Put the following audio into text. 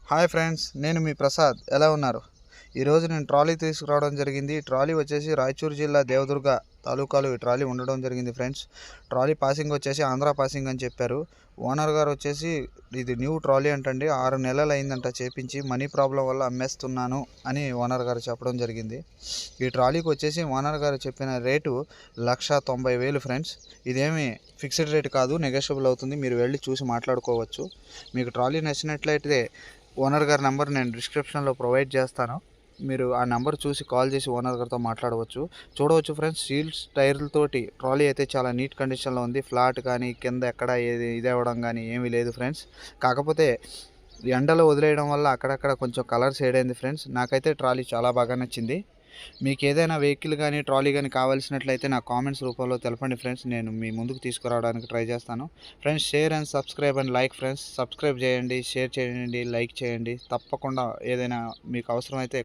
Hi friends, నేను మీ ప్రసాద్. ఎలా ఉన్నారు? ఈరోజు నేను ట్రాలీ తీసుకురావడం జరిగింది. ఈ ట్రాలీ వచ్చేసి రాయచూరు జిల్లా దేవదుర్గ తాలూకాలో ఈ ట్రాలీ ఉండడం జరిగింది ఫ్రెండ్స్. ట్రాలీ పాసింగ్ వచ్చేసి ఆంధ్ర పాసింగ్ అని చెప్పారు. ఓనర్ గారు వచ్చేసి ఇది న్యూ ట్రాలీ అంటండి, 6 నెలలు అయిందంట చేపించి. మనీ ప్రాబ్లం వల్ల అమ్మేస్తున్నాను అని ఓనర్ గారు చెప్పడం జరిగింది. ఈ ట్రాలీకి వచ్చేసి ఓనర్ గారు చెప్పిన రేటు 1,90,000 ఫ్రెండ్స్. ఇదేమి ఫిక్స్డ్ రేట్ కాదు, నెగోషియబుల్ అవుతుంది. మీరు వెళ్ళి చూసి మాట్లాడుకోవచ్చు. మీకు ట్రాలీ నచ్చినట్లయితే ఓనర్ గారి నెంబర్ నేను డిస్క్రిప్షన్లో ప్రొవైడ్ చేస్తాను. మీరు ఆ నెంబర్ చూసి కాల్ చేసి ఓనర్ గారితో మాట్లాడవచ్చు. చూడవచ్చు ఫ్రెండ్స్, సీల్స్ టైర్లతోటి ట్రాలీ అయితే చాలా నీట్ కండిషన్లో ఉంది. ఫ్లాట్ కానీ కింద ఎక్కడ ఇది అవ్వడం కానీ ఏమీ లేదు ఫ్రెండ్స్. కాకపోతే ఎండలో వదిలేయడం వల్ల అక్కడక్కడ కొంచెం కలర్ షేడ్ అయింది ఫ్రెండ్స్. నాకైతే ట్రాలీ చాలా బాగా నచ్చింది. మీకు ఏదైనా వెహికల్ కానీ ట్రాలీ కానీ కావాల్సినట్లయితే నా కామెంట్స్ రూపంలో తెలపండి ఫ్రెండ్స్. నేను మీ ముందుకు తీసుకురావడానికి ట్రై చేస్తాను. Friends, share and subscribe and like friends. Subscribe చేయండి, షేర్ చేయండి, లైక్ చేయండి. తప్పకుండా ఏదైనా మీకు అవసరమైతే